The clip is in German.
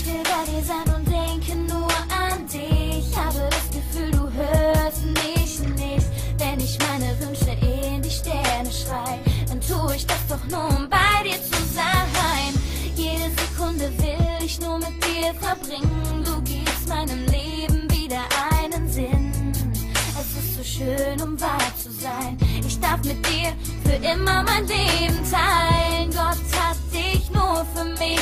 will bei dir sein und denke nur an dich. Habe das Gefühl, du hörst mich nicht. Wenn ich meine Wünsche in die Sterne schrei, dann tue ich das doch nur, um bei dir zu sein. Jede Sekunde will ich nur mit dir verbringen. Du gibst meinem Leben wieder einen Sinn. Es ist so schön, um wahr zu sein. Ich darf mit dir für immer mein Leben teilen. Gott hat dich nur für mich